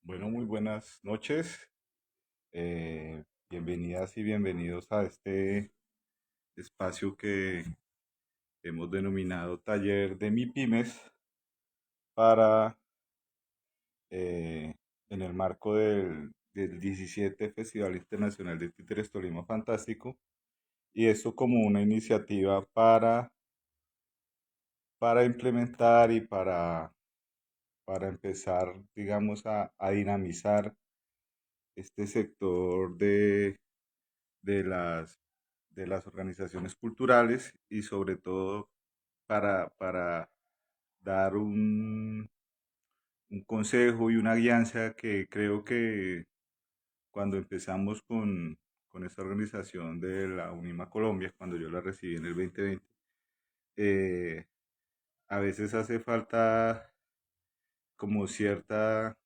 Bueno, muy buenas noches. Bienvenidas y bienvenidos a este espacio que hemos denominado Taller de MIPYMES para, eh, en el marco del 17 Festival Internacional de Títeres Tolima Fantástico, y esto como una iniciativa para implementar y para empezar, digamos, a dinamizar este sector de las, de las organizaciones culturales y sobre todo para dar un consejo y una guianza que creo que cuando empezamos con esta organización de la UNIMA Colombia, cuando yo la recibí en el 2020, eh, a veces hace falta como cierta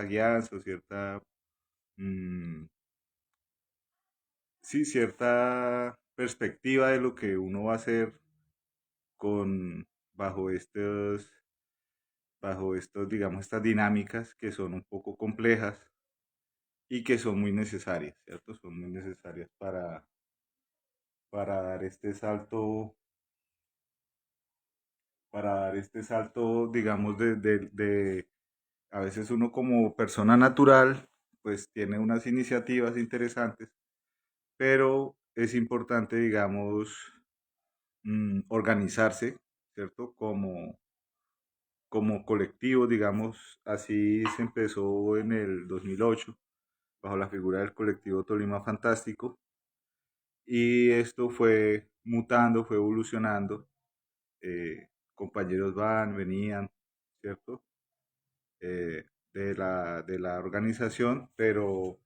guianza o mm, sí, cierta perspectiva de lo que uno va a hacer con bajo digamos, estas dinámicas que son un poco complejas y que son muy necesarias, ¿cierto? Son muy necesarias para dar este salto, digamos, a veces uno como persona natural, pues tiene unas iniciativas interesantes, pero es importante, digamos, organizarse, ¿cierto? Como colectivo, digamos, así se empezó en el 2008 bajo la figura del colectivo Tolima Fantástico, y esto fue mutando, fue evolucionando, compañeros van, venían, ¿cierto? De la organización, pero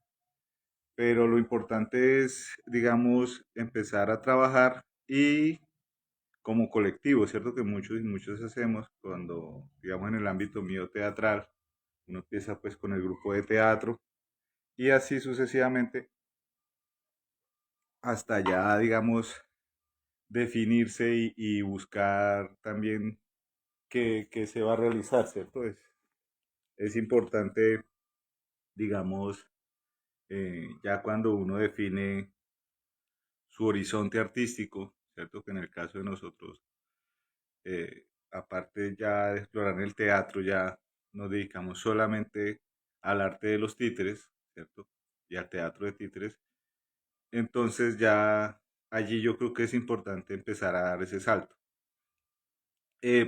lo importante es, digamos, empezar a trabajar y como colectivo, ¿cierto? Que muchos y muchos hacemos cuando, digamos, en el ámbito mío teatral, uno empieza pues con el grupo de teatro y así sucesivamente hasta ya, digamos, definirse y buscar también qué se va a realizar, ¿cierto? Es importante, digamos, ya cuando uno define su horizonte artístico, ¿cierto? Que en el caso de nosotros, aparte ya de explorar el teatro, ya nos dedicamos solamente al arte de los títeres, ¿cierto? Y al teatro de títeres. Entonces ya allí yo creo que es importante empezar a dar ese salto.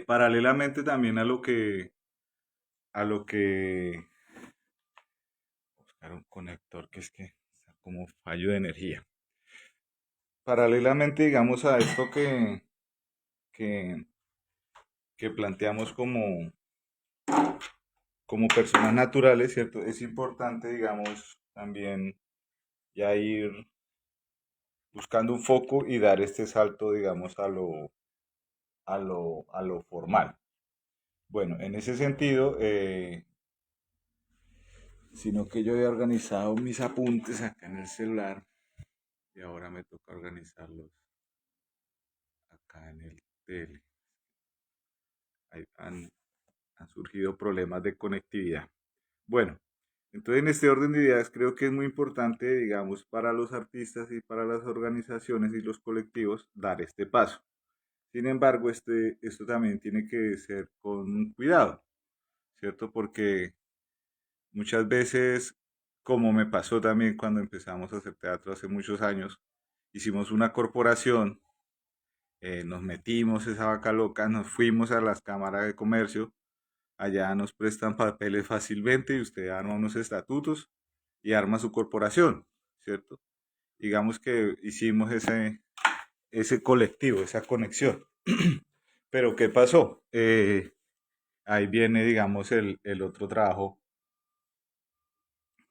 Paralelamente también a lo que, buscar un conector que es que está como fallo de energía. Paralelamente, digamos, a esto que, que planteamos como personas naturales, ¿cierto? Es importante, digamos, también ya ir buscando un foco y dar este salto, digamos, a lo formal. Bueno, en ese sentido, sino que yo he organizado mis apuntes acá en el celular y ahora me toca organizarlos acá en el tele. Ahí han surgido problemas de conectividad. Bueno, entonces en este orden de ideas creo que es muy importante, digamos, para los artistas y para las organizaciones y los colectivos dar este paso. Sin embargo, esto también tiene que ser con cuidado, ¿cierto? Porque muchas veces, como me pasó también cuando empezamos a hacer teatro hace muchos años, hicimos una corporación, nos metimos esa vaca loca, nos fuimos a las cámaras de comercio, allá nos prestan papeles fácilmente y usted arma unos estatutos y arma su corporación, ¿cierto? Digamos que hicimos ese colectivo, esa conexión. Pero ¿qué pasó? Ahí viene, digamos, el otro trabajo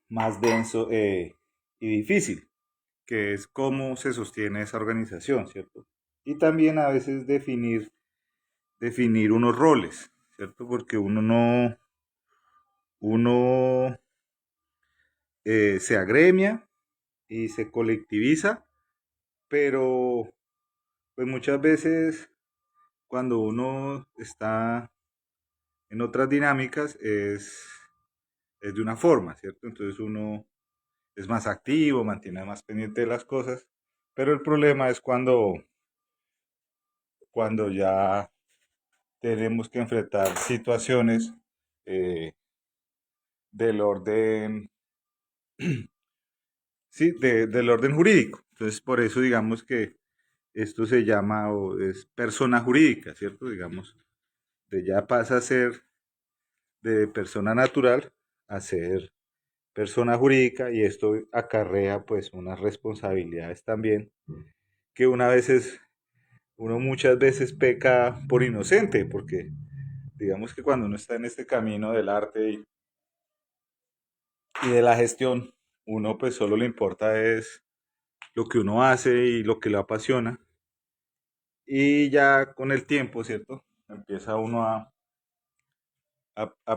más denso y difícil, que es cómo se sostiene esa organización, ¿cierto? Y también a veces definir unos roles, ¿cierto? Porque uno se agremia y se colectiviza, pero pues muchas veces cuando uno está en otras dinámicas es de una forma, ¿cierto? Entonces uno es más activo, mantiene más pendiente de las cosas, pero el problema es cuando ya tenemos que enfrentar situaciones eh, del orden, sí, del orden jurídico. Entonces, por eso digamos que esto se llama o es persona jurídica, ¿cierto? Digamos, de ya pasa a ser de persona natural a ser persona jurídica y esto acarrea pues unas responsabilidades también que uno muchas veces peca por inocente, porque digamos que cuando uno está en este camino del arte y de la gestión, uno pues solo le importa es lo que uno hace y lo que lo apasiona. Y ya con el tiempo, ¿cierto? Empieza uno a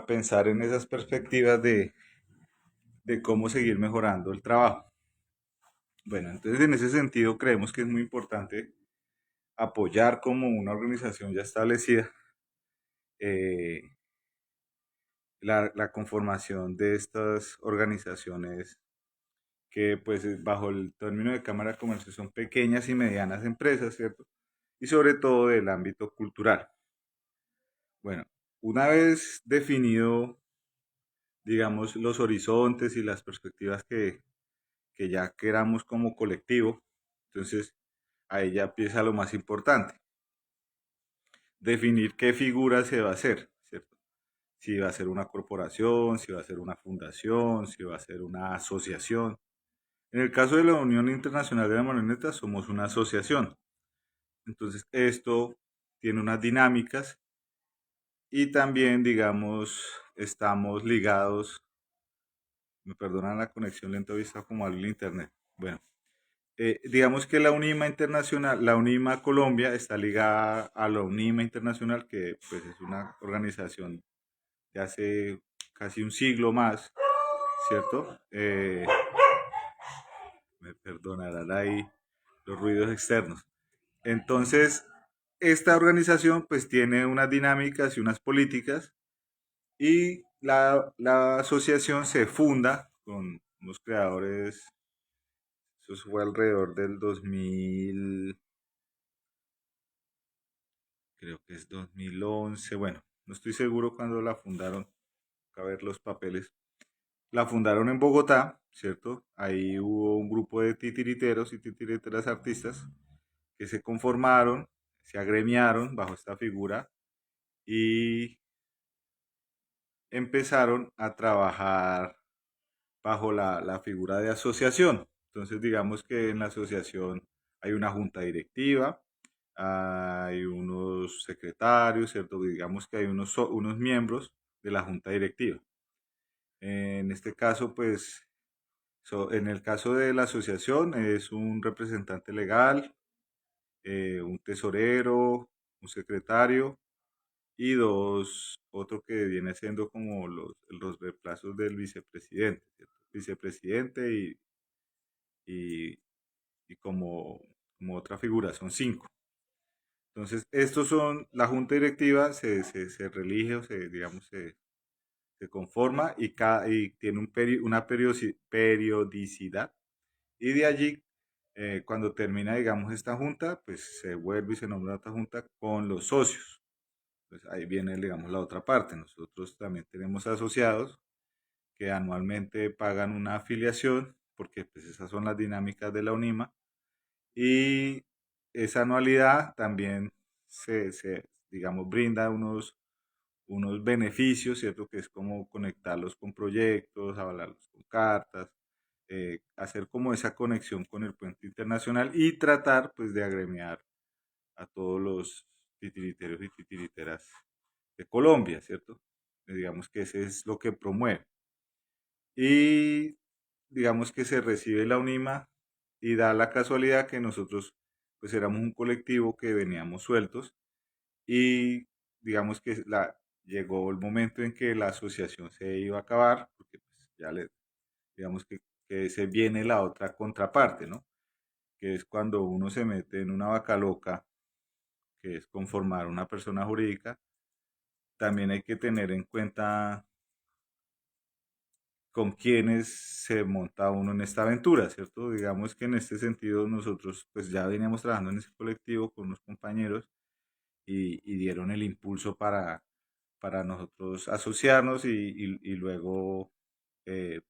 pensar en esas perspectivas de cómo seguir mejorando el trabajo. Bueno, entonces en ese sentido creemos que es muy importante apoyar como una organización ya establecida eh, la conformación de estas organizaciones que pues bajo el término de Cámara de Comercio son pequeñas y medianas empresas, ¿cierto? Y sobre todo del ámbito cultural. Bueno, una vez definido, digamos, los horizontes y las perspectivas que ya queramos como colectivo, entonces ahí ya empieza lo más importante, definir qué figura se va a hacer, ¿cierto? Si va a ser una corporación, si va a ser una fundación, si va a ser una asociación. En el caso de la Unión Internacional de la Marioneta, somos una asociación. Entonces, esto tiene unas dinámicas y también, digamos, estamos ligados, me perdonan la conexión lenta, hoy está como algo el internet. Bueno, digamos que la UNIMA Internacional, la UNIMA Colombia está ligada a la UNIMA Internacional, que pues es una organización de hace casi un siglo más, ¿cierto? Me perdonarán ahí los ruidos externos. Entonces, esta organización pues tiene unas dinámicas y unas políticas y la asociación se funda con unos creadores, eso fue alrededor del 2000, creo que es 2011, bueno, no estoy seguro cuándo la fundaron, a ver los papeles. La fundaron en Bogotá, ¿cierto? Ahí hubo un grupo de titiriteros y titiriteras artistas que se conformaron, se agremiaron bajo esta figura y empezaron a trabajar bajo la figura de asociación. Entonces, digamos que en la asociación hay una junta directiva, hay unos secretarios, ¿cierto? Digamos que hay unos miembros de la junta directiva. En este caso, pues, en el caso de la asociación es un representante legal, un tesorero, un secretario y otro que viene siendo como los reemplazos del vicepresidente, ¿cierto? Vicepresidente y, y como otra figura, son cinco. Entonces, estos son, la junta directiva se reelige o digamos, se conforma y tiene una periodicidad. Y de allí, cuando termina, digamos, esta junta, pues se vuelve y se nombra otra junta con los socios. Pues ahí viene, digamos, la otra parte. Nosotros también tenemos asociados que anualmente pagan una afiliación, porque pues esas son las dinámicas de la UNIMA, y esa anualidad también digamos, brinda unos beneficios, ¿cierto? Que es como conectarlos con proyectos, avalarlos con cartas, hacer como esa conexión con el puente internacional y tratar pues de agremiar a todos los titiriteros y titiriteras de Colombia, ¿cierto? Digamos que ese es lo que promueve. Y digamos que se recibe la UNIMA y da la casualidad que nosotros pues éramos un colectivo que veníamos sueltos y digamos que llegó el momento en que la asociación se iba a acabar, porque pues ya digamos que se viene la otra contraparte, ¿no? Que es cuando uno se mete en una vaca loca, que es conformar una persona jurídica, también hay que tener en cuenta con quienes se monta uno en esta aventura, ¿cierto? Digamos que en este sentido nosotros pues ya veníamos trabajando en ese colectivo con unos compañeros y dieron el impulso para nosotros asociarnos y luego eh,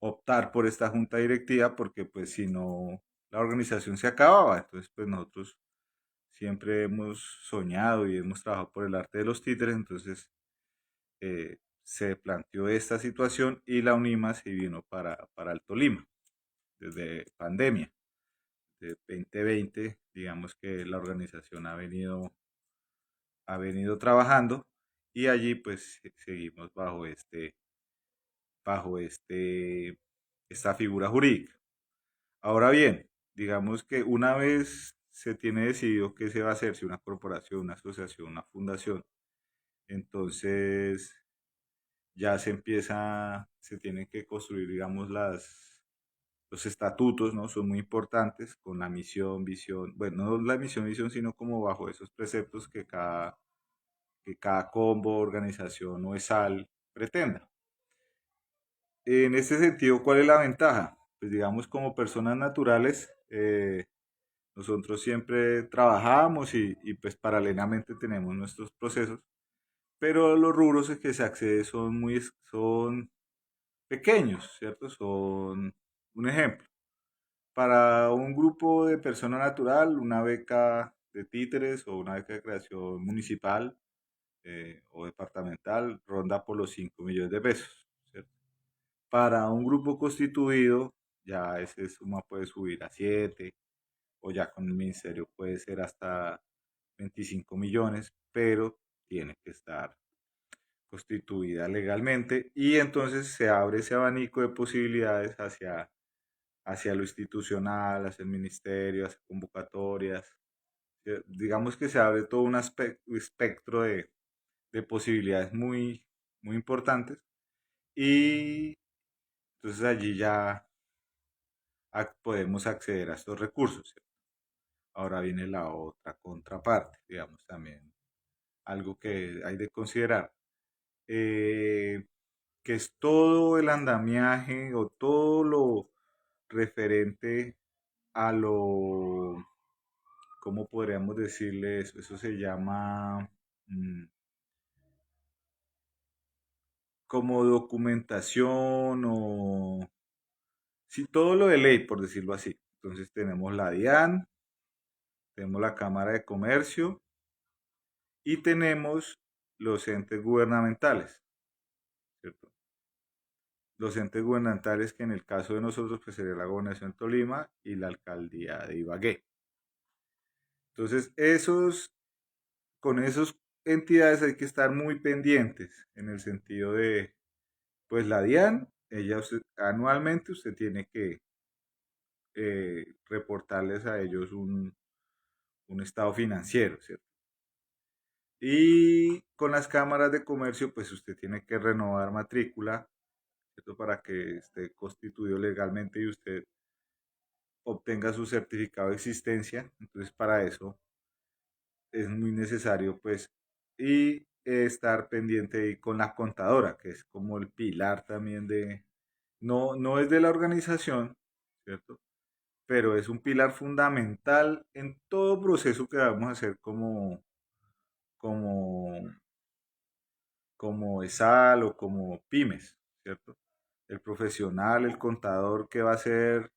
optar por esta junta directiva porque pues si no la organización se acababa. Entonces pues nosotros siempre hemos soñado y hemos trabajado por el arte de los títeres, entonces se planteó esta situación y la UNIMA se vino para el Tolima desde pandemia. De 2020, digamos que la organización ha venido trabajando y allí pues seguimos bajo esta figura jurídica. Ahora bien, digamos que una vez se tiene decidido qué se va a hacer, si una corporación, una asociación, una fundación, entonces ya se tienen que construir, digamos, los estatutos, ¿no? Son muy importantes con la misión, visión, bueno, no la misión, visión, sino como bajo esos preceptos que cada combo, organización o ESAL pretenda. En este sentido, ¿cuál es la ventaja? Pues digamos, como personas naturales, nosotros siempre trabajamos pues paralelamente tenemos nuestros procesos, pero los rubros en que se accede son pequeños, ¿cierto? Son un ejemplo. Para un grupo de persona natural, una beca de títeres o una beca de creación municipal o departamental ronda por los 5 millones de pesos, ¿cierto? Para un grupo constituido, ya esa suma puede subir a 7 o ya con el ministerio puede ser hasta 25 millones, pero tiene que estar constituida legalmente y entonces se abre ese abanico de posibilidades hacia lo institucional, hacia el ministerio, hacia convocatorias. Digamos que se abre todo un espectro de posibilidades muy importantes y entonces allí ya podemos acceder a estos recursos, ¿cierto? Ahora viene la otra contraparte, digamos también algo que hay de considerar, eh, que es todo el andamiaje o todo lo referente a lo, ¿cómo podríamos decirle eso? Eso se llama como documentación o, sí, todo lo de ley, por decirlo así. Entonces tenemos la DIAN, tenemos la Cámara de Comercio y tenemos los entes gubernamentales, ¿cierto? Los entes gubernamentales que en el caso de nosotros pues sería la Gobernación de Tolima y la Alcaldía de Ibagué. Entonces, con esas entidades hay que estar muy pendientes en el sentido de, pues la DIAN, anualmente usted tiene que reportarles a ellos un estado financiero, ¿cierto? Y con las cámaras de comercio, pues usted tiene que renovar matrícula, ¿cierto? Para que esté constituido legalmente y usted obtenga su certificado de existencia. Entonces, para eso es muy necesario, pues, y estar pendiente ahí con la contadora, que es como el pilar también no es de la organización, ¿cierto? Pero es un pilar fundamental en todo proceso que vamos a hacer como, como ESAL o como pymes, ¿cierto? El profesional, el contador que va a ser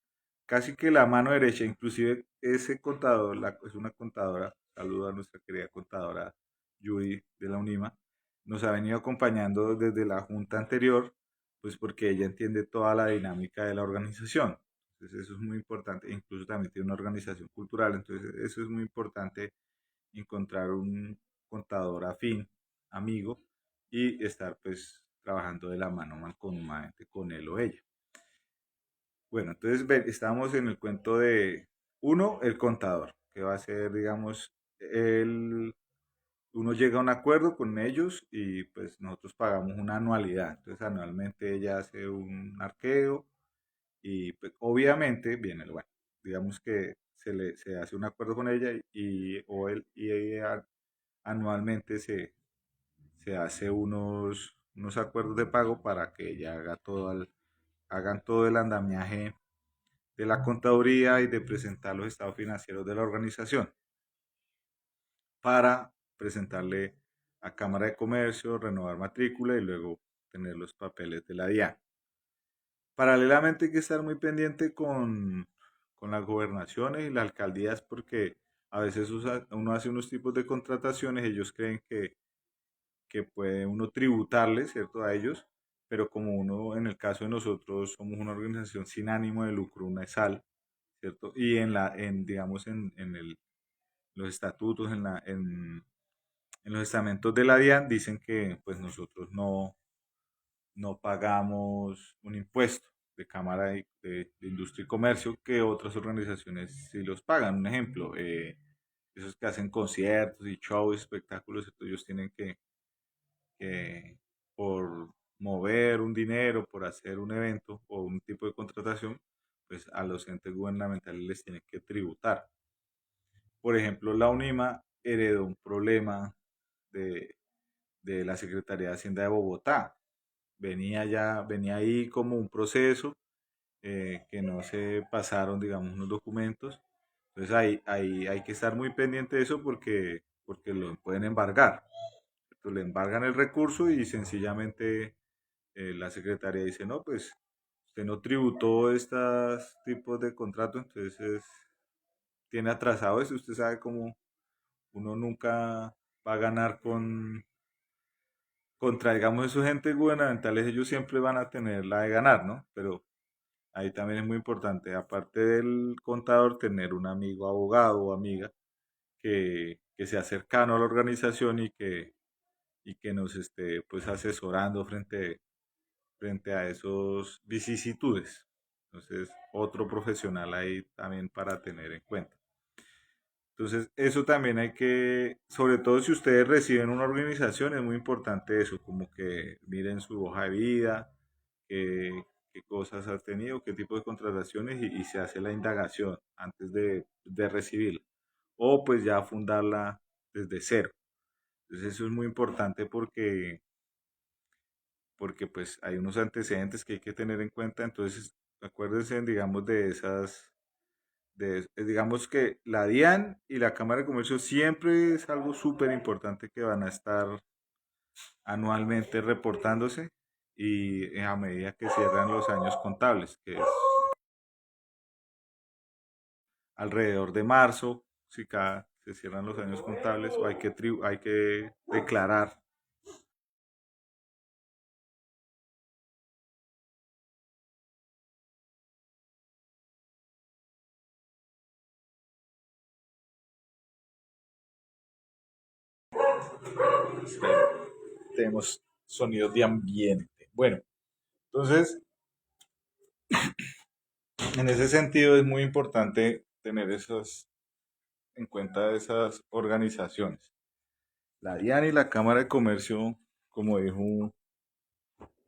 casi que la mano derecha, inclusive ese contador, es una contadora, saludo a nuestra querida contadora Yuri de la UNIMA, nos ha venido acompañando desde la junta anterior, pues porque ella entiende toda la dinámica de la organización. Entonces eso es muy importante, incluso también tiene una organización cultural, entonces eso es muy importante encontrar un contador afín, amigo, y estar pues trabajando de la mano mancomunadamente con él o ella. Bueno, entonces estamos en el cuento de uno, el contador, que va a ser, digamos, uno llega a un acuerdo con ellos y pues nosotros pagamos una anualidad. Entonces anualmente ella hace un arqueo y pues, obviamente viene el bueno. Digamos que se hace un acuerdo con ella o él y ella anualmente se hace unos acuerdos de pago para que ella hagan todo el andamiaje de la contaduría y de presentar los estados financieros de la organización para presentarle a Cámara de Comercio, renovar matrícula y luego tener los papeles de la DIAN. Paralelamente hay que estar muy pendiente con las gobernaciones y las alcaldías porque a veces uno hace unos tipos de contrataciones, ellos creen que puede uno tributarles, ¿cierto? A ellos, pero como uno, en el caso de nosotros, somos una organización sin ánimo de lucro, una ESAL, ¿cierto? Y digamos, los estatutos, en los estamentos de la DIAN dicen que pues nosotros no pagamos un impuesto de Cámara de Industria y Comercio que otras organizaciones sí los pagan. Un ejemplo, esos que hacen conciertos y shows, espectáculos, ellos tienen que por mover un dinero, por hacer un evento o un tipo de contratación, pues a los entes gubernamentales les tienen que tributar. Por ejemplo, la UNIMA heredó un problema de, de la Secretaría de Hacienda de Bogotá. Venía ahí como un proceso que no se pasaron, digamos, unos documentos. Entonces ahí hay que estar muy pendiente de eso porque lo pueden embargar. Entonces, le embargan el recurso y sencillamente la secretaria dice, no, pues usted no tributó estos tipos de contratos, entonces tiene atrasado eso. Usted sabe cómo uno nunca va a ganar contra, digamos, esos entes gubernamentales, ellos siempre van a tener la de ganar, ¿no? Pero ahí también es muy importante, aparte del contador, tener un amigo abogado o amiga que sea cercano a la organización y que nos esté pues asesorando frente a esos vicisitudes. Entonces, otro profesional ahí también para tener en cuenta. Entonces, eso también hay que, sobre todo si ustedes reciben una organización, es muy importante eso, como que miren su hoja de vida, qué cosas ha tenido, qué tipo de contrataciones y se hace la indagación antes de recibirla. O pues ya fundarla desde cero. Entonces, eso es muy importante porque pues hay unos antecedentes que hay que tener en cuenta. Entonces, acuérdense, digamos, de esas digamos que la DIAN y la Cámara de Comercio siempre es algo súper importante que van a estar anualmente reportándose y a medida que cierran los años contables, que es alrededor de marzo, si cada se cierran los años contables o hay que declarar. Tenemos sonidos de ambiente. Bueno, entonces, en ese sentido es muy importante tener en cuenta esas organizaciones. La DIAN y la Cámara de Comercio, como dijo un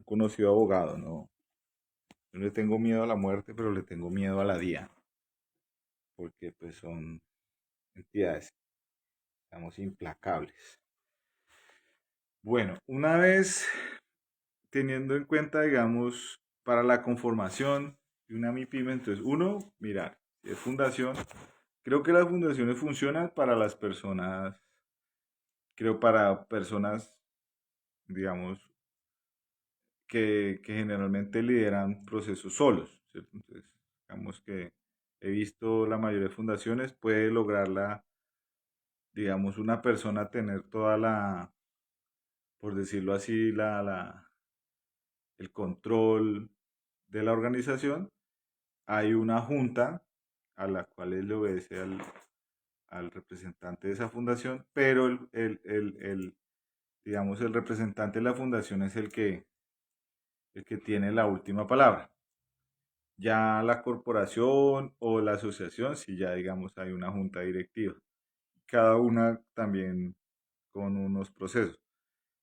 conocido abogado, no, yo no le tengo miedo a la muerte, pero le tengo miedo a la DIAN, porque pues son entidades, digamos, implacables. Bueno, una vez teniendo en cuenta, digamos, para la conformación de una MIPYME, entonces uno, mirar, si es fundación, creo que las fundaciones funcionan para las personas, creo para personas, digamos, que generalmente lideran procesos solos, ¿cierto? Entonces, digamos que he visto la mayoría de fundaciones puede lograrla, digamos, una persona tener toda por decirlo así, el control de la organización. Hay una junta a la cual él le obedece al representante de esa fundación, pero digamos, el representante de la fundación es el que tiene la última palabra. Ya la corporación o la asociación, si ya digamos hay una junta directiva, cada una también con unos procesos.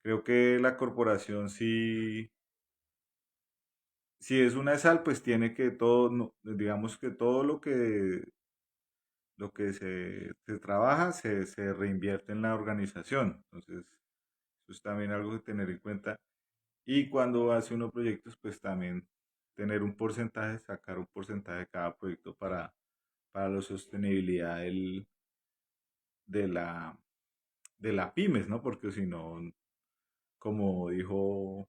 Creo que la corporación si es una ESAL, pues tiene que todo, digamos que todo lo que se trabaja se reinvierte en la organización. Entonces, eso es también algo que tener en cuenta. Y cuando hace unos proyectos, pues también tener un porcentaje, sacar un porcentaje de cada proyecto para la sostenibilidad de la, de la pymes, ¿no? Porque si no, como dijo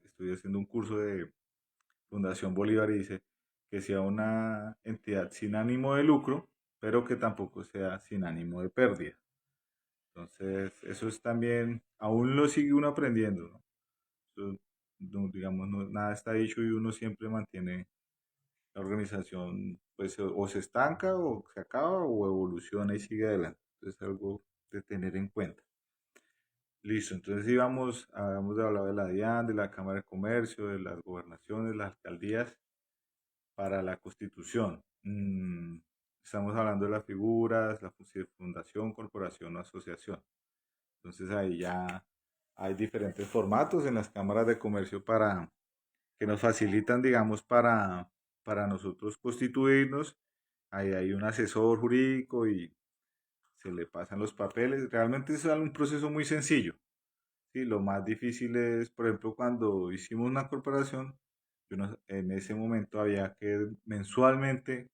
estoy haciendo un curso de Fundación Bolívar y dice que sea una entidad sin ánimo de lucro, pero que tampoco sea sin ánimo de pérdida. Entonces, eso es también, aún lo sigue uno aprendiendo, ¿no? Eso, digamos, nada está dicho y uno siempre mantiene la organización, pues o se estanca o se acaba o evoluciona y sigue adelante. Entonces, es algo de tener en cuenta. Listo, entonces íbamos, habíamos hablado de la DIAN, de la Cámara de Comercio, de las gobernaciones, las alcaldías para la constitución. Estamos hablando de las figuras, la fundación, corporación o asociación. Entonces ahí ya hay diferentes formatos en las cámaras de comercio para que nos facilitan, digamos, para nosotros constituirnos. Ahí hay un asesor jurídico y se le pasan los papeles. Realmente es un proceso muy sencillo. Sí, lo más difícil es, por ejemplo, cuando hicimos una corporación, en ese momento había que mensualmente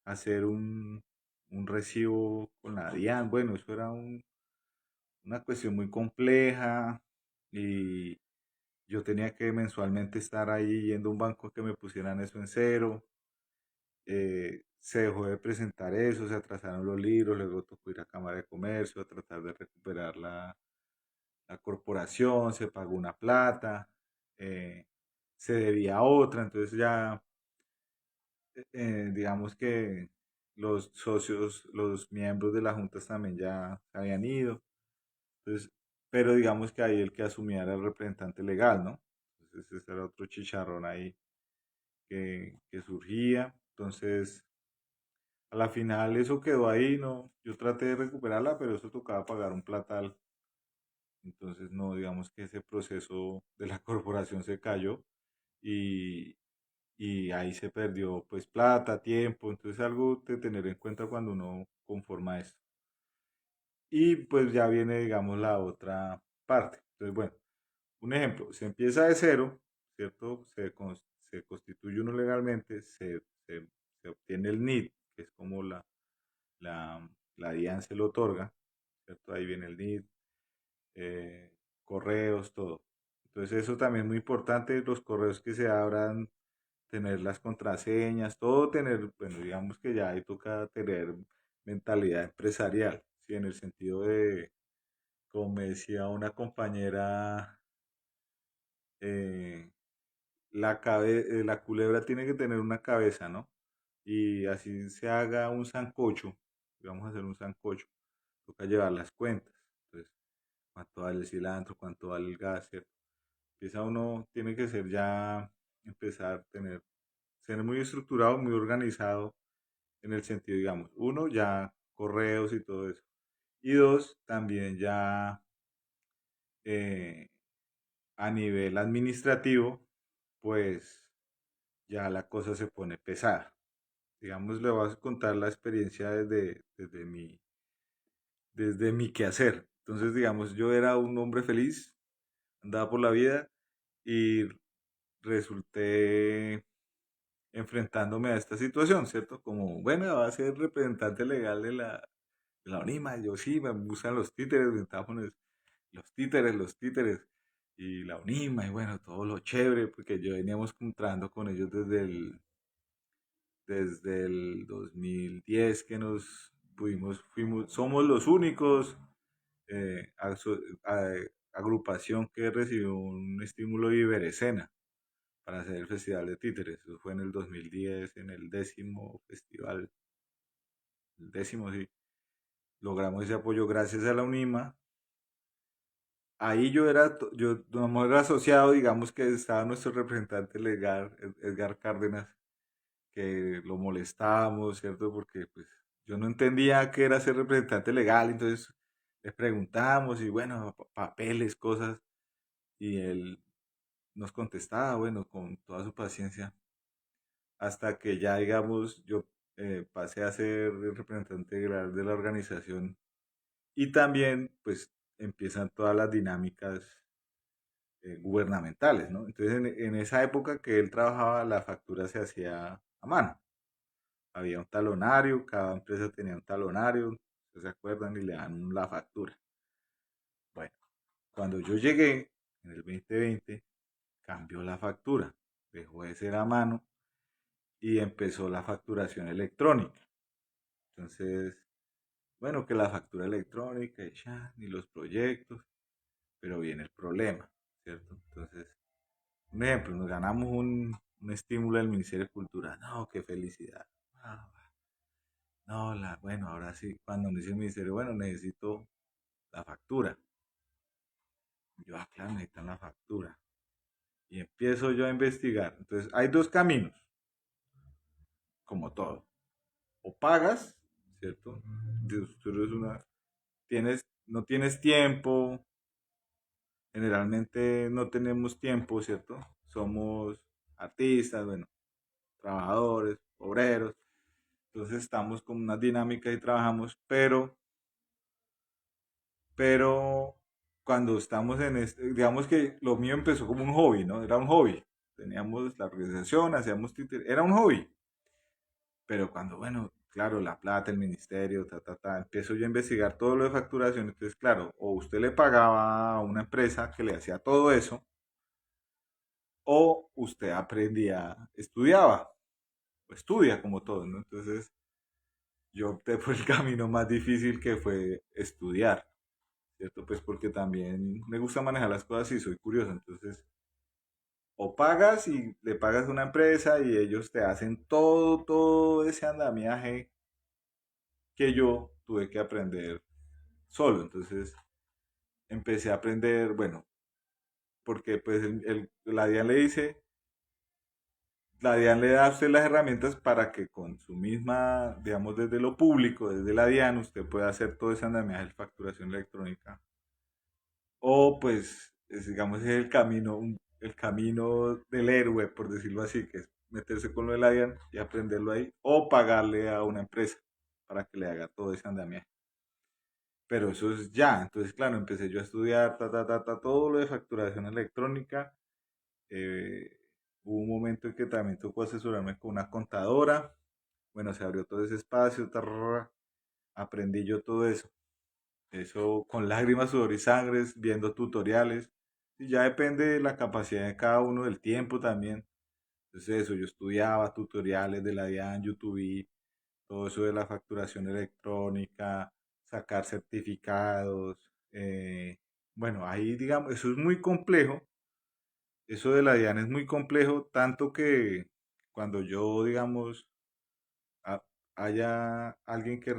hacer un recibo con la DIAN. Bueno, eso era una cuestión muy compleja y yo tenía que mensualmente estar ahí yendo a un banco que me pusieran eso en cero. Se dejó de presentar eso, se atrasaron los libros, luego tocó ir a Cámara de Comercio a tratar de recuperar la corporación, se pagó una plata, eh, se debía otra, entonces ya digamos que los socios, los miembros de la junta también ya se habían ido, entonces, pero digamos que ahí el que asumía era el representante legal, ¿no? Entonces ese era otro chicharrón ahí que surgía, entonces a la final eso quedó ahí, ¿no? Yo traté de recuperarla, pero eso tocaba pagar un platal, entonces no, digamos que ese proceso de la corporación se cayó y, y ahí se perdió pues plata, tiempo, entonces algo de tener en cuenta cuando uno conforma esto. Y pues ya viene, digamos, la otra parte. Entonces, bueno, un ejemplo, se empieza de cero, ¿cierto? Se constituye uno legalmente, se obtiene el NID, que es como la, la DIAN se lo otorga, ¿cierto? Ahí viene el NID, eh, correos, todo. Entonces eso también es muy importante, los correos que se abran, tener las contraseñas, todo tener, bueno, digamos que ya ahí toca tener mentalidad empresarial, ¿sí? En el sentido de, como me decía una compañera, eh, la culebra tiene que tener una cabeza, ¿no? Y así se haga un sancocho, si vamos a hacer un sancocho, toca llevar las cuentas. Entonces, cuánto vale el cilantro, cuánto vale el gas, ¿cierto? Empieza uno, tiene que ser ya, empezar a ser muy estructurado, muy organizado en el sentido, digamos, uno, ya correos y todo eso. Y dos, también ya eh, a nivel administrativo, pues ya la cosa se pone pesada. Digamos, le voy a contar la experiencia desde mi quehacer. Entonces, digamos, yo era un hombre feliz, andaba por la vida y resulté enfrentándome a esta situación, ¿cierto? Como, bueno, va a ser representante legal de la ONIMA. Yo sí, me gustan los títeres, me estaban poniendo los títeres. Y la UNIMA, y bueno, todo lo chévere, porque yo veníamos entrando con ellos desde el 2010 que somos los únicos agrupación que recibió un estímulo de Iberescena para hacer el Festival de Títeres. Eso fue en el 2010, en el 10º festival, el 10º, sí. Logramos ese apoyo gracias a la UNIMA. Ahí yo no era asociado, digamos que estaba nuestro representante legal, Edgar Cárdenas, que lo molestábamos, ¿cierto? Porque pues yo no entendía qué era ser representante legal, entonces le preguntamos y bueno, papeles, cosas, y él nos contestaba, bueno, con toda su paciencia, hasta que ya, digamos, yo pasé a ser el representante legal de la organización y también, pues, empiezan todas las dinámicas gubernamentales, ¿no? Entonces, en esa época que él trabajaba, la factura se hacía a mano. Había un talonario, cada empresa tenía un talonario, ¿ustedes se acuerdan? Y le dan la factura. Bueno, cuando yo llegué, en el 2020, cambió la factura. Dejó de ser a mano y empezó la facturación electrónica. Entonces, bueno, que la factura electrónica y ya, ni los proyectos, pero viene el problema, ¿cierto? Entonces, un ejemplo, nos ganamos un estímulo del Ministerio de Cultura. No, qué felicidad. Ah, no, bueno, ahora sí, cuando me dice el ministerio, bueno, necesito la factura. Yo, claro, necesitan la factura. Y empiezo yo a investigar. Entonces, hay dos caminos, como todo. O pagas, ¿cierto? Tú eres no tienes tiempo, generalmente no tenemos tiempo, ¿cierto? Somos artistas, bueno, trabajadores, obreros, entonces estamos con unas dinámicas y trabajamos, pero cuando estamos en este, digamos que lo mío empezó como un hobby, ¿no? Era un hobby. Teníamos la organización, hacíamos títeres, era un hobby. Pero cuando, bueno, claro, la plata, el ministerio, empiezo yo a investigar todo lo de facturación, entonces, claro, o usted le pagaba a una empresa que le hacía todo eso, o usted aprendía, estudiaba, o estudia como todo, ¿no? Entonces, yo opté por el camino más difícil que fue estudiar, ¿cierto? Pues porque también me gusta manejar las cosas y soy curioso, entonces, o pagas y le pagas a una empresa y ellos te hacen todo ese andamiaje que yo tuve que aprender solo. Entonces empecé a aprender, bueno, porque pues la DIAN le dice, la DIAN le da a usted las herramientas para que con su misma, digamos, desde lo público, desde la DIAN, usted pueda hacer todo ese andamiaje de facturación electrónica. O pues, digamos, es el camino, el camino del héroe, por decirlo así, que es meterse con lo de la DIAN y aprenderlo ahí, o pagarle a una empresa para que le haga todo ese andamiaje. Pero eso es ya. Entonces, claro, empecé yo a estudiar todo lo de facturación electrónica. Eh, Hubo un momento en que también tocó asesorarme con una contadora. Bueno, se abrió todo ese espacio, aprendí yo todo eso. Eso con lágrimas, sudor y sangre, viendo tutoriales. Y ya depende de la capacidad de cada uno, del tiempo también. Entonces eso, yo estudiaba tutoriales de la DIAN, YouTube, todo eso de la facturación electrónica, sacar certificados. Bueno, ahí digamos, eso es muy complejo. Eso de la DIAN es muy complejo, tanto que cuando yo, digamos, ha- haya alguien que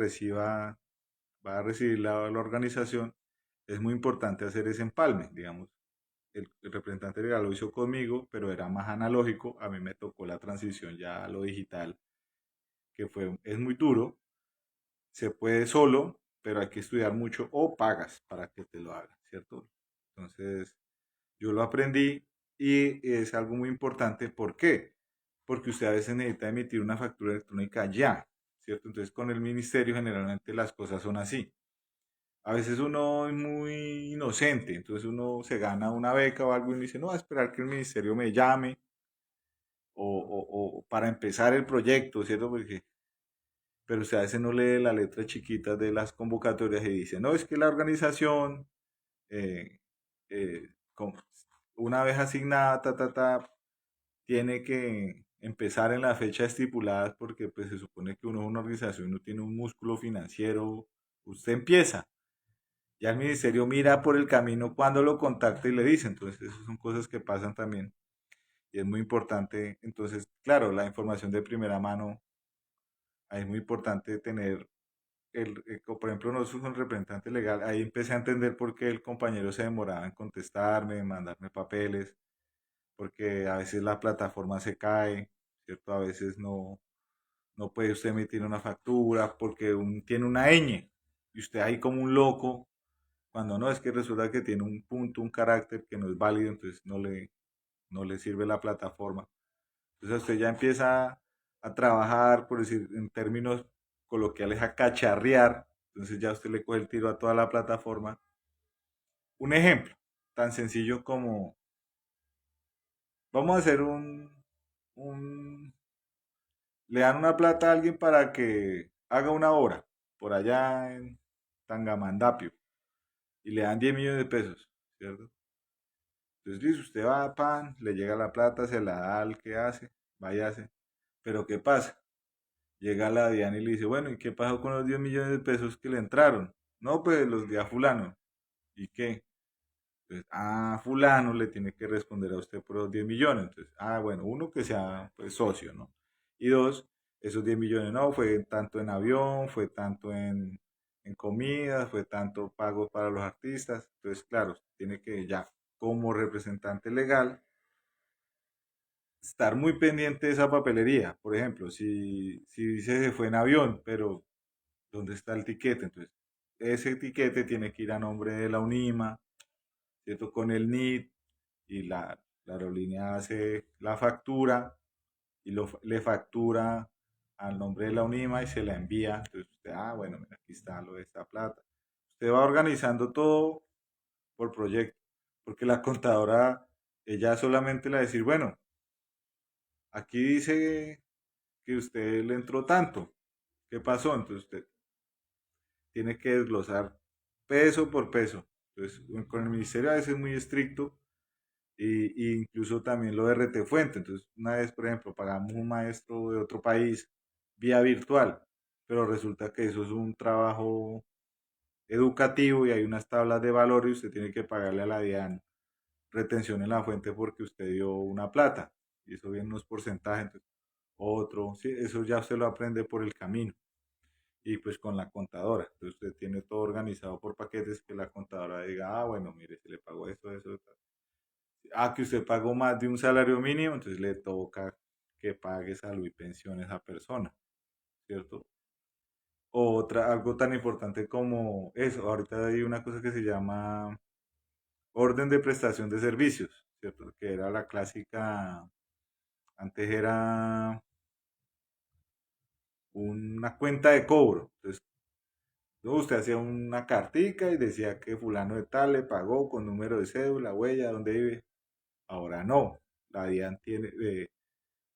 va a recibir la organización, es muy importante hacer ese empalme, digamos. El representante legal lo hizo conmigo, pero era más analógico. A mí me tocó la transición ya a lo digital, es muy duro. Se puede solo, pero hay que estudiar mucho o pagas para que te lo hagan, ¿cierto? Entonces, yo lo aprendí y es algo muy importante. ¿Por qué? Porque usted a veces necesita emitir una factura electrónica ya, ¿cierto? Entonces, con el ministerio generalmente las cosas son así. A veces uno es muy inocente, entonces uno se gana una beca o algo y dice, no, a esperar que el ministerio me llame o para empezar el proyecto, ¿cierto? Pero usted a veces no lee la letra chiquita de las convocatorias y dice, no, es que la organización, eh, eh, con- una vez asignada, tiene que empezar en la fecha estipulada porque pues se supone que uno es una organización, no tiene un músculo financiero, usted empieza. Ya el ministerio mira por el camino cuando lo contacta y le dice, entonces esas son cosas que pasan también y es muy importante. Entonces, claro, la información de primera mano, ahí es muy importante tener por ejemplo, nosotros con el representante legal, ahí empecé a entender por qué el compañero se demoraba en contestarme, en mandarme papeles, porque a veces la plataforma se cae, ¿cierto? A veces no puede usted emitir una factura porque tiene una ñ y usted ahí como un loco, cuando no es que resulta que tiene un punto, un carácter que no es válido, entonces no le sirve la plataforma. Entonces usted ya empieza a trabajar, por decir, en términos coloquiales, a cacharrear. Entonces ya usted le coge el tiro a toda la plataforma Un ejemplo tan sencillo como, vamos a hacer un, le dan una plata a alguien para que haga una obra por allá en Tangamandapio y le dan 10 millones de pesos, ¿cierto? Entonces, listo, usted va, pan, le llega la plata, se la da al que hace, váyase. Pero ¿qué pasa? Llega la DIAN y le dice, bueno, ¿y qué pasó con los 10 millones de pesos que le entraron? No, pues los de a fulano. ¿Y qué? Entonces, fulano le tiene que responder a usted por los 10 millones. Entonces, bueno, uno que sea pues socio, ¿no? Y dos, esos 10 millones no, fue tanto en avión, fue tanto en comidas, fue tanto pago para los artistas. Entonces, claro, tiene que ya como representante legal estar muy pendiente de esa papelería. Por ejemplo, si dice se fue en avión, pero ¿dónde está el tiquete? Entonces, ese tiquete tiene que ir a nombre de la UNIMA, ¿cierto? Con el NIT y la aerolínea hace la factura y le factura al nombre de la UNIMA y se la envía. Entonces usted, bueno, mira, aquí está lo de esta plata. Usted va organizando todo por proyecto, porque la contadora, ella solamente le va a decir, bueno, aquí dice que usted le entró tanto. ¿Qué pasó? Entonces usted tiene que desglosar peso por peso. Entonces, con el ministerio a veces es muy estricto y incluso también lo de RT Fuente. Entonces, una vez, por ejemplo, pagamos un maestro de otro país vía virtual, pero resulta que eso es un trabajo educativo y hay unas tablas de valor y usted tiene que pagarle a la DIAN retención en la fuente porque usted dio una plata y eso viene unos porcentajes. Entonces, otro, sí, eso ya usted lo aprende por el camino y pues con la contadora. Entonces usted tiene todo organizado por paquetes que la contadora diga, bueno, mire, se le pagó esto, eso, tal. Que usted pagó más de un salario mínimo, entonces le toca que pague salud y pensión a esa persona, ¿cierto? Otra, algo tan importante como eso, ahorita hay una cosa que se llama orden de prestación de servicios, ¿cierto? Que era la clásica, antes era una cuenta de cobro. Entonces, no, usted hacía una cartica y decía que fulano de tal le pagó con número de cédula, huella, dónde vive. Ahora no. La DIAN tiene,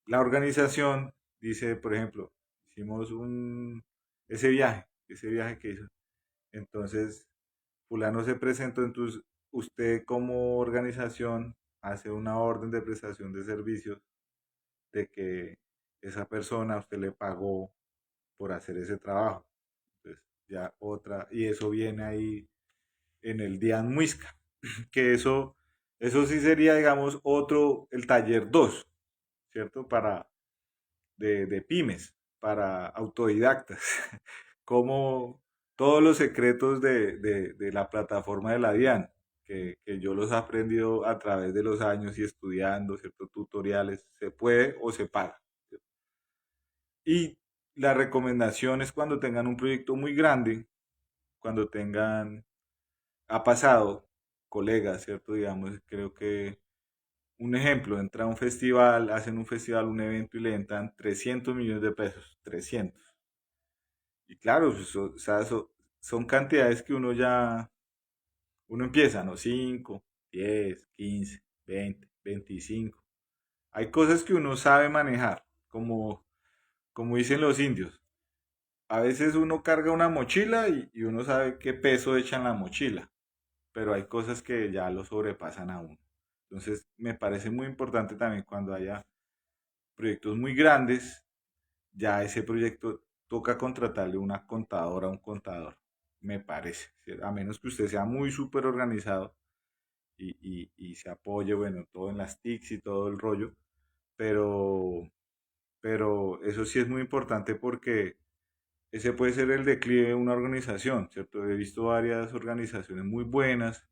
la organización dice, por ejemplo, hicimos ese viaje que hizo. Entonces, fulano se presentó, entonces usted como organización hace una orden de prestación de servicios de que esa persona a usted le pagó por hacer ese trabajo. Entonces, ya otra, y eso viene ahí en el DIAN Muisca, que eso sí sería, digamos, otro, el taller 2, ¿cierto? De pymes, para autodidactas, como todos los secretos de la plataforma de la DIAN, que yo los he aprendido a través de los años y estudiando, ¿cierto? Tutoriales, se puede o se paga. Y la recomendación es cuando tengan un proyecto muy grande, cuando tengan, ha pasado, colegas, ¿cierto? Digamos, creo que un ejemplo, entra a un festival, hacen un festival, un evento y le entran 300 millones de pesos, 300. Y claro, o sea, son cantidades que uno empieza, ¿no? 5, 10, 15, 20, 25. Hay cosas que uno sabe manejar, como dicen los indios. A veces uno carga una mochila y uno sabe qué peso echa en la mochila, pero hay cosas que ya lo sobrepasan a uno. Entonces, me parece muy importante también cuando haya proyectos muy grandes, ya ese proyecto toca contratarle una contadora, un contador, me parece, ¿sí? A menos que usted sea muy súper organizado y se apoye, bueno, todo en las TICs y todo el rollo, pero, pero eso sí es muy importante porque ese puede ser el declive de una organización, ¿cierto? He visto varias organizaciones muy buenas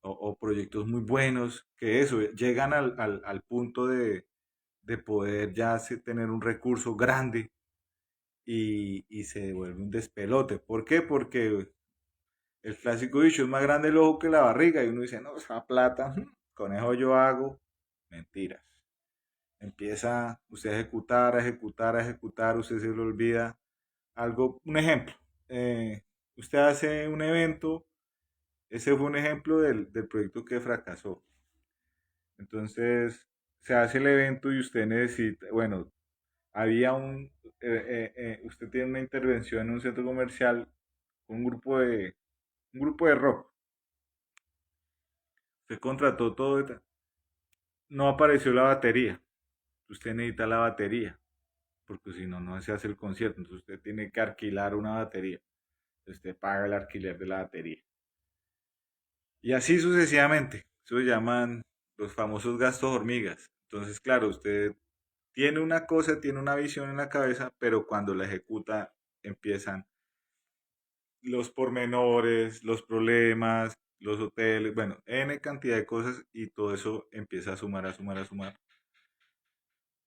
o proyectos muy buenos que eso, llegan al punto de poder ya tener un recurso grande y se vuelve un despelote. ¿Por qué? Porque el clásico dicho es más grande el ojo que la barriga y uno dice, no, esa plata, con eso yo hago mentiras. Empieza usted a ejecutar, a ejecutar, a ejecutar, usted se le olvida algo. Un ejemplo, usted hace un evento Ese fue un ejemplo del proyecto que fracasó. Entonces, se hace el evento y usted necesita, bueno, había usted tiene una intervención en un centro comercial con un grupo de rock. Usted contrató todo, no apareció la batería. Usted necesita la batería, porque si no, no se hace el concierto. Entonces usted tiene que alquilar una batería. Usted paga el alquiler de la batería. Y así sucesivamente. Eso se llaman los famosos gastos hormigas. Entonces, claro, usted tiene una cosa, tiene una visión en la cabeza, pero cuando la ejecuta empiezan los pormenores, los problemas, los hoteles, bueno, N cantidad de cosas y todo eso empieza a sumar, a sumar, a sumar,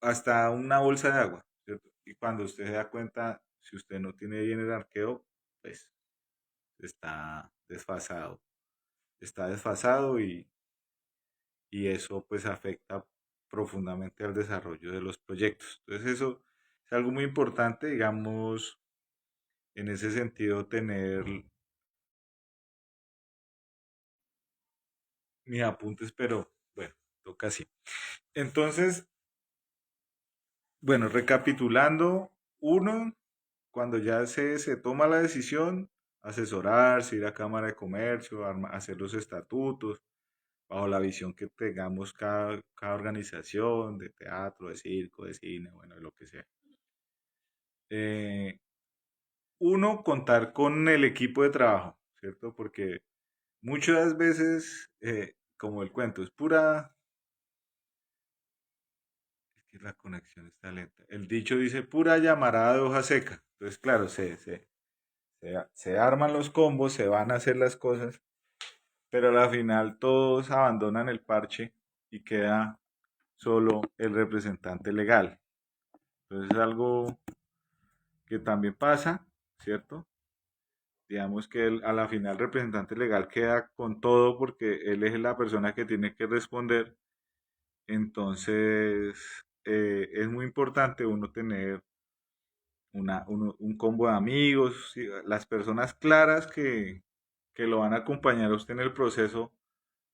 hasta una bolsa de agua, ¿cierto? Y cuando usted se da cuenta, si usted no tiene bien el arqueo, pues está desfasado. Está desfasado y eso pues afecta profundamente al desarrollo de los proyectos. Entonces eso es algo muy importante, digamos, en ese sentido, tener mis apuntes, pero bueno, toca así. Entonces, bueno, recapitulando, uno, cuando ya se toma la decisión, asesorarse, ir a Cámara de Comercio, hacer los estatutos, bajo la visión que tengamos cada organización de teatro, de circo, de cine, bueno, de lo que sea. Eh, uno, contar con el equipo de trabajo, ¿cierto? Porque muchas veces, como el cuento, es pura, es que la conexión está lenta. El dicho dice pura llamarada de hoja seca. Entonces, claro, se arman los combos, se van a hacer las cosas, pero a la final todos abandonan el parche y queda solo el representante legal. Entonces es algo que también pasa, ¿cierto? Digamos que a la final el representante legal queda con todo porque él es la persona que tiene que responder. Entonces es muy importante uno tener un combo de amigos, ¿sí? Las personas claras que lo van a acompañar a usted en el proceso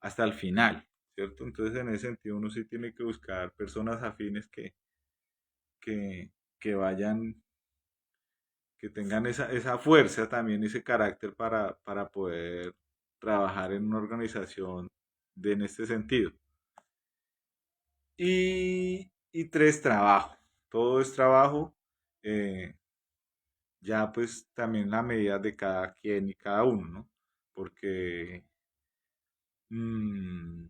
hasta el final, ¿cierto? Entonces en ese sentido uno sí tiene que buscar personas afines que, que vayan, que tengan esa fuerza también, ese carácter para poder trabajar en una organización en este sentido. Y tres, trabajo. Todo es trabajo. eh, ya pues también la medida de cada quien y cada uno, ¿no? Porque mm,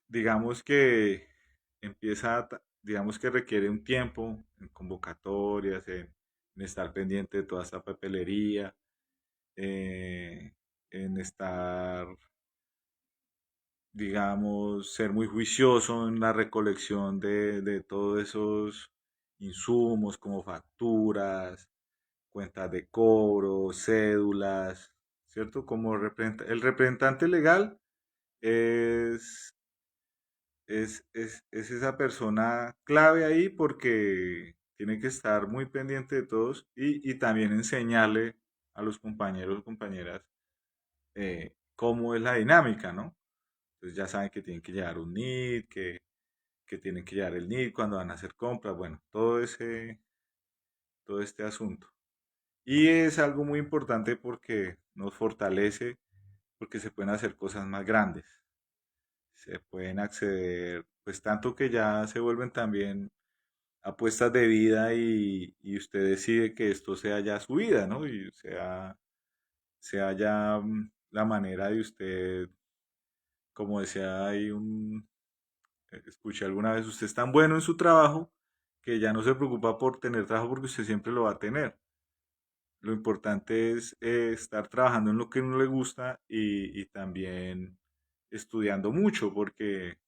digamos que digamos que requiere un tiempo en convocatorias, en estar pendiente de toda esta papelería, eh, en estar, digamos, ser muy juicioso en la recolección de todos esos insumos como facturas, cuentas de cobro, cédulas, ¿cierto? El representante legal es, es esa persona clave ahí porque tiene que estar muy pendiente de todos y también enseñarle a los compañeros o compañeras cómo es la dinámica, ¿no? Entonces ya saben que tienen que llevar un NID, que tienen que llevar el NID cuando van a hacer compras, bueno, todo este asunto. Y es algo muy importante porque nos fortalece, porque se pueden hacer cosas más grandes, se pueden acceder, pues tanto que ya se vuelven también apuestas de vida y usted decide que esto sea ya su vida, ¿no? Y sea ya la manera de usted, como decía, escuché alguna vez, usted es tan bueno en su trabajo que ya no se preocupa por tener trabajo porque usted siempre lo va a tener. Lo importante es estar trabajando en lo que uno le gusta y también estudiando mucho, porque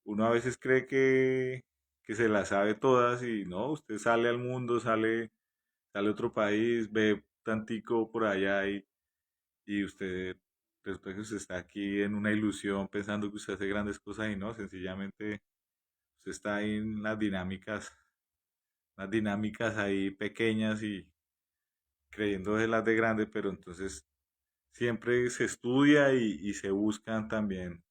uno a veces cree que se las sabe todas y no, usted sale al mundo, sale a otro país, ve tantico por allá y usted, después que usted está aquí en una ilusión pensando que usted hace grandes cosas y no, sencillamente usted está ahí en las dinámicas ahí pequeñas y creyendo de las de grandes, pero entonces siempre se estudia y se buscan también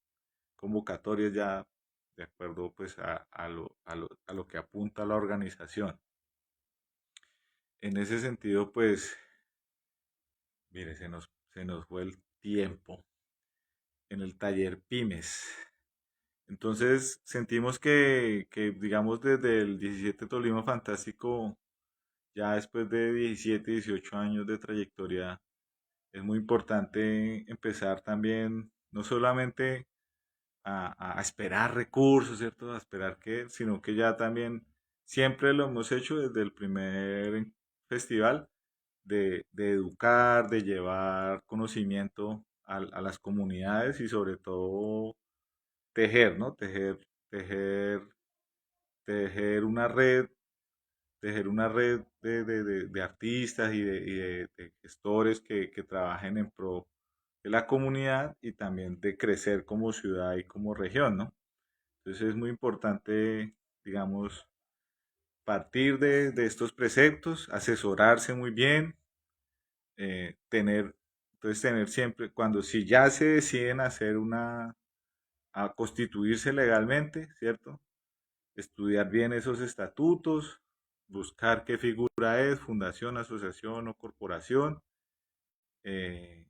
convocatorias ya de acuerdo pues a lo que apunta la organización. En ese sentido, pues, mire, se nos fue el tiempo en el taller Pymes. Entonces, sentimos digamos, desde el 17 Tolima Fantástico, ya después de 17, 18 años de trayectoria, es muy importante empezar también, no solamente a esperar recursos, ¿cierto? A esperar que, sino que ya también siempre lo hemos hecho desde el primer festival, de educar, de llevar conocimiento a las comunidades y sobre todo tejer, ¿no? Tejer, tejer tejer una red de artistas de gestores que trabajen en pro de la comunidad y también de crecer como ciudad y como región, ¿no? Entonces es muy importante, digamos, partir de estos preceptos, asesorarse muy bien, tener siempre, cuando si ya se deciden a constituirse legalmente, ¿cierto? Estudiar bien esos estatutos, buscar qué figura es, fundación, asociación o corporación, eh,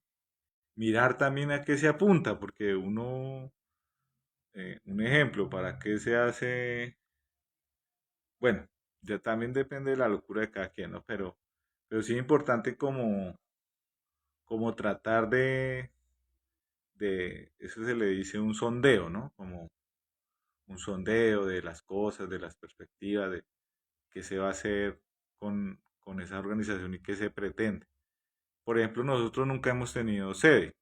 mirar también a qué se apunta, porque un ejemplo, ¿para qué se hace? Bueno, ya también depende de la locura de cada quien, ¿no? Pero sí es importante como tratar eso se le dice un sondeo, ¿no? Como un sondeo de las cosas, de las perspectivas, de qué se va a hacer con esa organización y qué se pretende. Por ejemplo, nosotros nunca hemos tenido sede.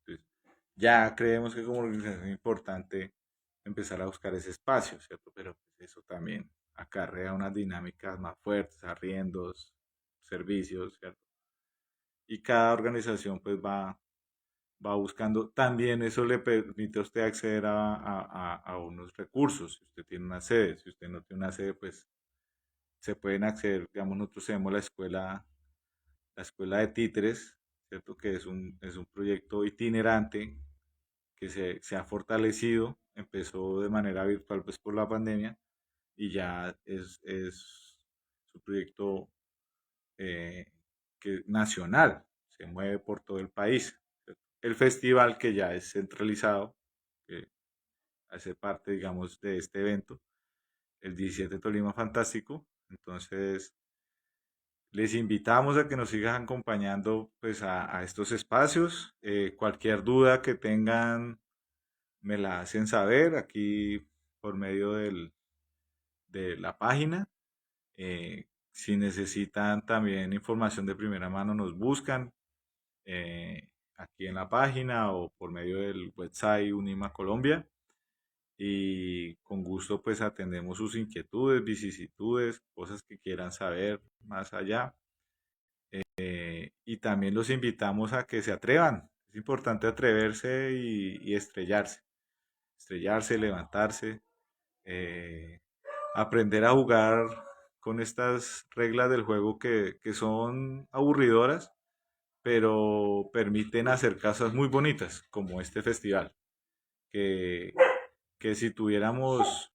Entonces, ya creemos que como organización es importante empezar a buscar ese espacio, ¿cierto? Pero pues, eso también acarrea unas dinámicas más fuertes, arriendos, servicios, ¿cierto? Y cada organización pues va buscando, también eso le permite a usted acceder a unos recursos, si usted tiene una sede, si usted no tiene una sede, pues se pueden acceder, digamos, nosotros tenemos la escuela de títeres, ¿cierto? Que es un proyecto itinerante que se ha fortalecido, empezó de manera virtual pues por la pandemia y ya es un proyecto eh, nacional, se mueve por todo el país. El festival que ya es centralizado, que hace parte, digamos, de este evento, el 17 Tolima Fantástico. Entonces, les invitamos a que nos sigan acompañando pues a estos espacios. Cualquier duda que tengan, me la hacen saber aquí por medio de la página. Si necesitan también información de primera mano, nos buscan aquí en la página o por medio del website Unima Colombia. Y con gusto pues atendemos sus inquietudes, vicisitudes, cosas que quieran saber más allá. Y también los invitamos a que se atrevan. Es importante atreverse y estrellarse. Estrellarse, levantarse, eh, aprender a jugar con estas reglas del juego que son aburridoras, pero permiten hacer cosas muy bonitas, como este festival, que, que si tuviéramos,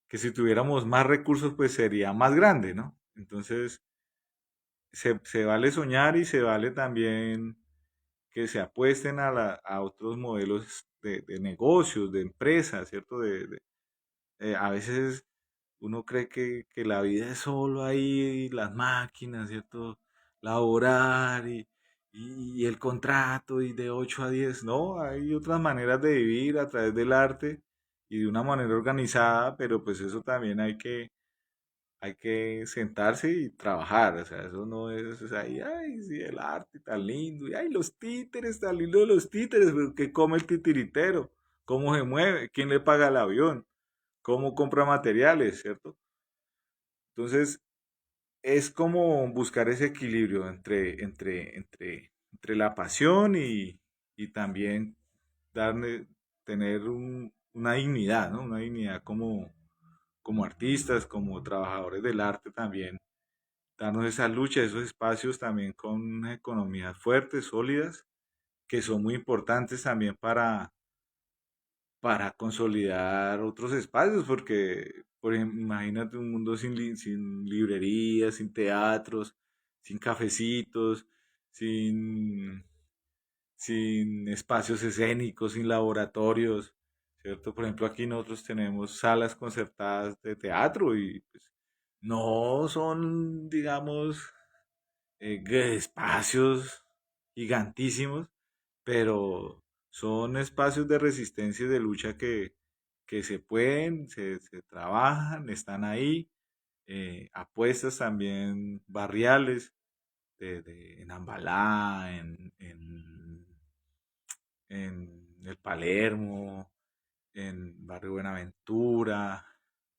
que si tuviéramos más recursos, pues sería más grande, ¿no? Entonces, se vale soñar y se vale también que se apuesten a otros modelos de negocios, de empresas, ¿cierto? A veces uno cree que la vida es solo ahí, las máquinas, ¿cierto? Laborar y el contrato y de 8 a 10. No, hay otras maneras de vivir a través del arte y de una manera organizada, pero pues eso también hay que sentarse y trabajar, o sea, eso no es, o sea, ay, sí, el arte tan lindo, y ay, los títeres, tan lindo los títeres, pero ¿qué come el titiritero? ¿Cómo se mueve? ¿Quién le paga el avión? ¿Cómo compra materiales, cierto? Entonces, es como buscar ese equilibrio entre la pasión y también darle, tener una dignidad, ¿no? Una dignidad como artistas, como trabajadores del arte también, darnos esa lucha, esos espacios también con economías fuertes, sólidas, que son muy importantes también para consolidar otros espacios, porque, por ejemplo, imagínate un mundo sin librerías, sin teatros, sin cafecitos, sin, sin espacios escénicos, sin laboratorios, ¿cierto? Por ejemplo, aquí nosotros tenemos salas concertadas de teatro y pues, no son, digamos, espacios gigantísimos, pero son espacios de resistencia y de lucha que se pueden, se trabajan, están ahí. Apuestas también barriales en Ambalá, en el Palermo, en Barrio Buenaventura,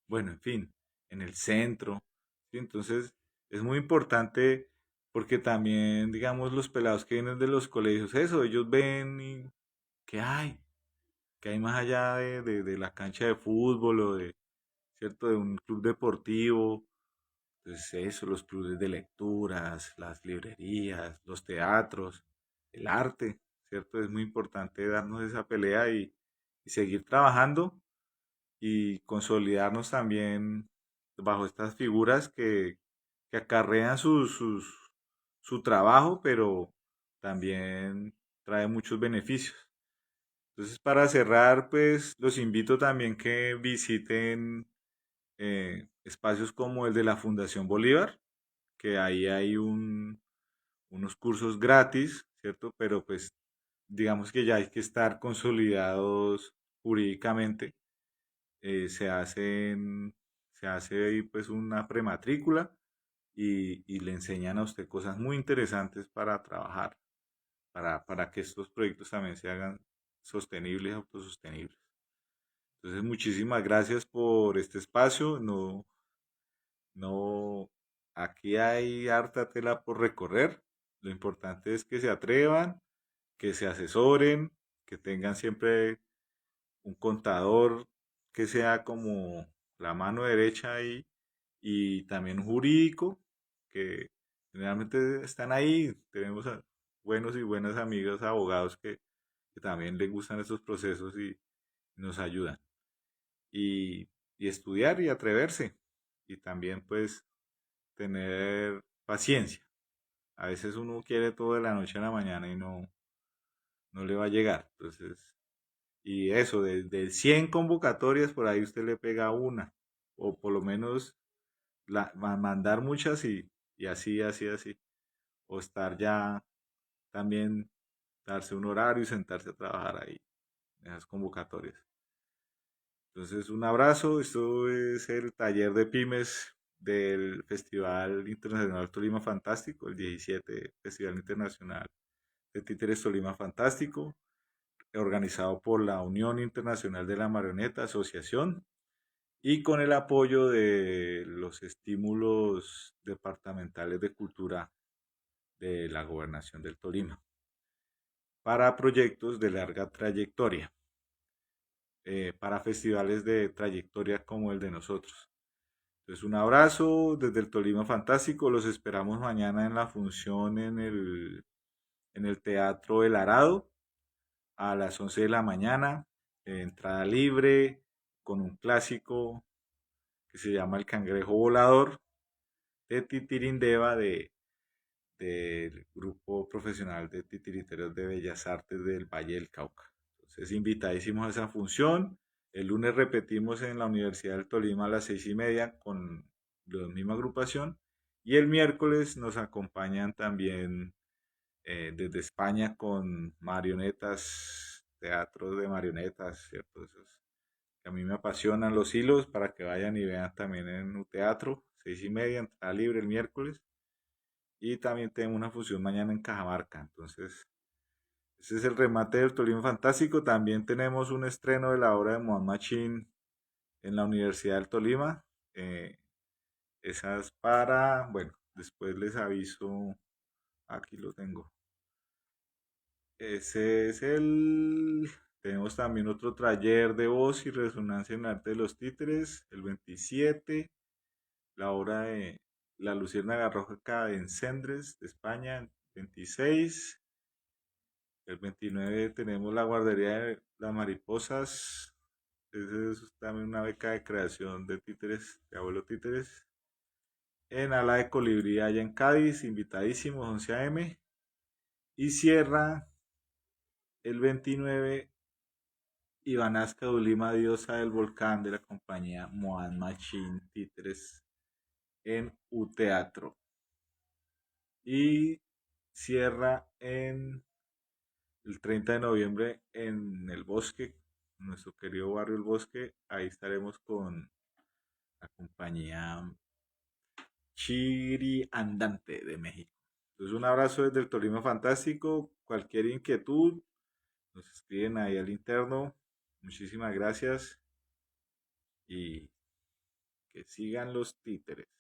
bueno, en fin, en el centro. ¿Sí? Entonces, es muy importante porque también, digamos, los pelados que vienen de los colegios, eso, ellos ven y que hay más allá de la cancha de fútbol o de, ¿cierto? De un club deportivo. Entonces, eso, los clubes de lecturas, las librerías, los teatros, el arte, ¿cierto? Es muy importante darnos esa pelea y seguir trabajando y consolidarnos también bajo estas figuras que acarrean su trabajo, pero también trae muchos beneficios. Entonces, para cerrar, pues los invito también que visiten espacios como el de la Fundación Bolívar, que ahí hay unos cursos gratis, ¿cierto? Pero pues digamos que ya hay que estar consolidados jurídicamente. Se se hace ahí pues una prematrícula y le enseñan a usted cosas muy interesantes para trabajar, para que estos proyectos también se hagan sostenibles, autosostenibles. Entonces, muchísimas gracias por este espacio. No, no, aquí hay harta tela por recorrer. Lo importante es que se atrevan, que se asesoren, que tengan siempre un contador que sea como la mano derecha ahí y también un jurídico que generalmente están ahí. Tenemos buenos y buenas amigos abogados que también les gustan estos procesos y nos ayudan. Y, y estudiar y atreverse. Y también pues tener paciencia. A veces uno quiere todo de la noche a la mañana y no le va a llegar. Entonces, y eso, de 100 convocatorias, por ahí usted le pega una. O por lo menos mandar muchas y así, así, así. O estar ya también, darse un horario y sentarse a trabajar ahí, en esas convocatorias. Entonces, un abrazo. Esto es el taller de pymes del Festival Internacional Tolima Fantástico, el 17 Festival Internacional de Títeres Tolima Fantástico, organizado por la Unión Internacional de la Marioneta Asociación y con el apoyo de los estímulos departamentales de cultura de la Gobernación del Tolima para proyectos de larga trayectoria, para festivales de trayectoria como el de nosotros. Entonces, un abrazo desde el Tolima Fantástico. Los esperamos mañana en la función en el Teatro El Arado a las 11 de la mañana. Entrada libre con un clásico que se llama El Cangrejo Volador de Titirindeva del grupo profesional de titiriteros de Bellas Artes del Valle del Cauca. Entonces, invitadísimos a esa función. El lunes repetimos en la Universidad del Tolima a las 6:30 con la misma agrupación. Y el miércoles nos acompañan también desde España con marionetas, teatros de marionetas, ¿cierto? Esos que a mí me apasionan los hilos para que vayan y vean también en un teatro, 6:30, entrada libre el miércoles. Y también tenemos una función mañana en Cajamarca. Entonces, ese es el remate del Tolima Fantástico. También tenemos un estreno de la obra de Mohan Machín en la Universidad del Tolima. Eh, Esas para, bueno, después les aviso, aquí lo tengo. Ese es tenemos también otro taller de voz y resonancia en el arte de los títeres, el 27, la obra de la Luciérnaga Roja acá en Cendres, de España, en 26. El 29 tenemos la guardería de las mariposas. Esa es también una beca de creación de títeres, de abuelo títeres. En Ala de Colibrí, allá en Cádiz, invitadísimos, 11 a.m. Y cierra el 29 Iván Azca de Ulima, diosa del volcán, de la compañía Moan Machine Títeres en U Teatro. Y cierra en el 30 de noviembre en El Bosque, nuestro querido barrio El Bosque. Ahí estaremos con la compañía Chiri Andante de México. Entonces, un abrazo desde el Tolima Fantástico. Cualquier inquietud, nos escriben ahí al interno. Muchísimas gracias y que sigan los títeres.